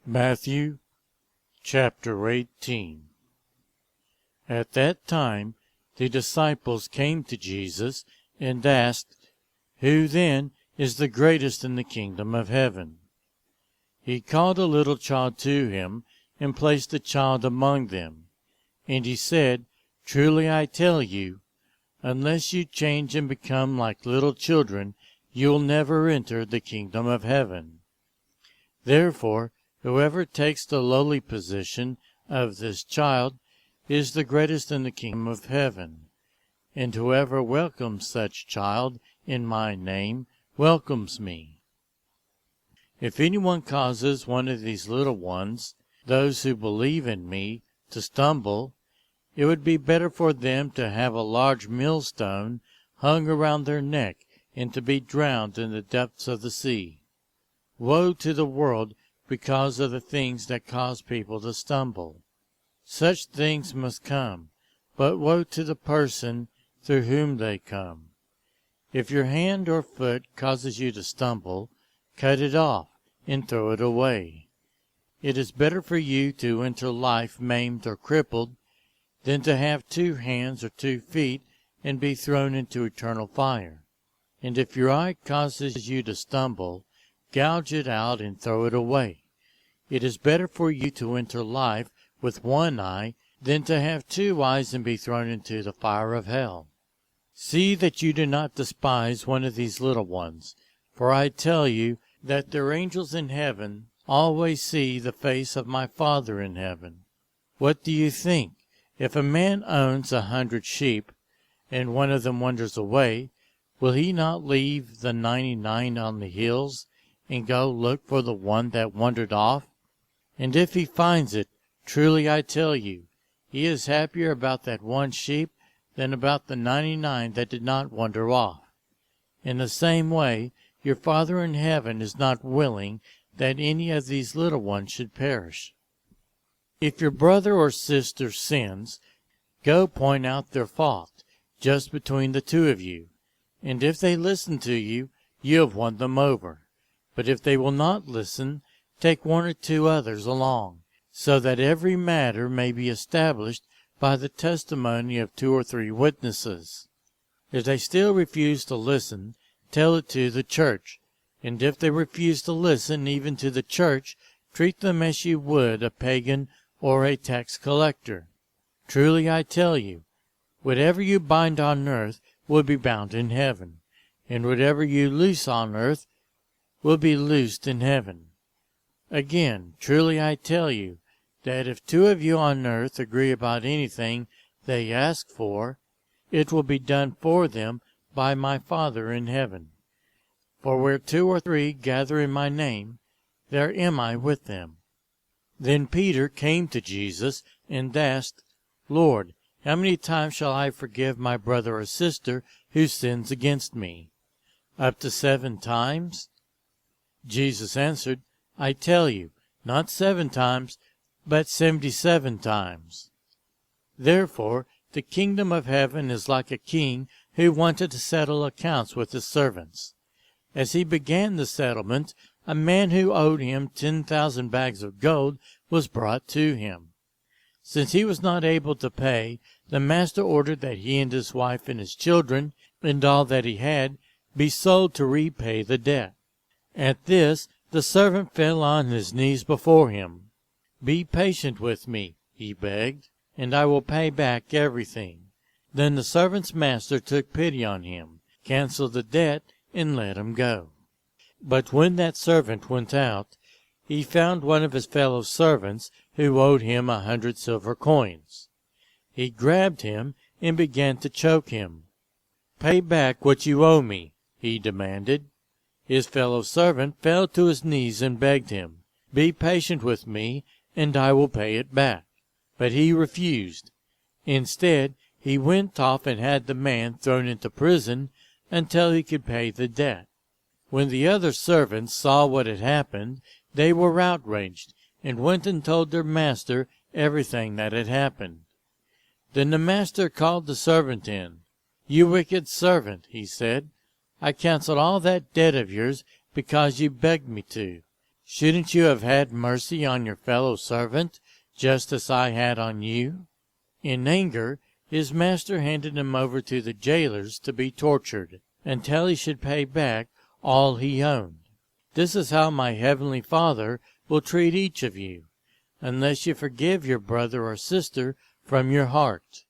Matthew chapter 18. At that time the disciples came to Jesus and asked, "Who then is the greatest in the kingdom of heaven?" He called a little child to him and placed the child among them. And he said, "Truly I tell you, unless you change and become like little children, you will never enter the kingdom of heaven. Therefore, whoever takes the lowly position of this child is the greatest in the kingdom of heaven. And whoever welcomes such child in my name welcomes me. If anyone causes one of these little ones, those who believe in me, to stumble, it would be better for them to have a large millstone hung around their neck and to be drowned in the depths of the sea. Woe to the world because of the things that cause people to stumble. Such things must come, but woe to the person through whom they come. If your hand or foot causes you to stumble, cut it off and throw it away. It is better for you to enter life maimed or crippled than to have 2 hands or 2 feet and be thrown into eternal fire. And if your eye causes you to stumble, gouge it out and throw it away. It is better for you to enter life with 1 eye than to have 2 eyes and be thrown into the fire of hell. See that you do not despise one of these little ones, for I tell you that their angels in heaven always see the face of my Father in heaven. What do you think? If a man owns 100 sheep, and one of them wanders away, will he not leave the 99 on the hills and go look for the one that wandered off? And if he finds it, truly I tell you, he is happier about that 1 sheep than about the 99 that did not wander off. In the same way, your Father in heaven is not willing that any of these little ones should perish. If your brother or sister sins, go point out their fault, just between the 2 of you. And if they listen to you, you have won them over. But if they will not listen, take 1 or 2 others along, so that every matter may be established by the testimony of 2 or 3 witnesses. If they still refuse to listen, tell it to the church. And if they refuse to listen even to the church, treat them as you would a pagan or a tax collector. Truly I tell you, whatever you bind on earth will be bound in heaven, and whatever you loose on earth will be loosed in heaven. Again, truly I tell you, that if 2 of you on earth agree about anything they ask for, it will be done for them by my Father in heaven. For where 2 or 3 gather in my name, there am I with them." Then Peter came to Jesus and asked, "Lord, how many times shall I forgive my brother or sister who sins against me? Up to 7 times? Jesus answered, "I tell you, not 7 times, but 77 times. Therefore, the kingdom of heaven is like a king who wanted to settle accounts with his servants. As he began the settlement, a man who owed him 10,000 bags of gold was brought to him. Since he was not able to pay, the master ordered that he and his wife and his children, and all that he had, be sold to repay the debt. At this, the servant fell on his knees before him. 'Be patient with me,' he begged, 'and I will pay back everything.' Then the servant's master took pity on him, canceled the debt, and let him go. But when that servant went out, he found one of his fellow servants who owed him 100 silver coins. He grabbed him and began to choke him. 'Pay back what you owe me,' he demanded. His fellow servant fell to his knees and begged him, 'Be patient with me, and I will pay it back.' But he refused. Instead, he went off and had the man thrown into prison until he could pay the debt. When the other servants saw what had happened, they were outraged, and went and told their master everything that had happened. Then the master called the servant in. 'You wicked servant,' he said, 'I canceled all that debt of yours because you begged me to. Shouldn't you have had mercy on your fellow servant, just as I had on you?" In anger, his master handed him over to the jailers to be tortured, until he should pay back all he owned. This is how my heavenly Father will treat each of you, unless you forgive your brother or sister from your heart.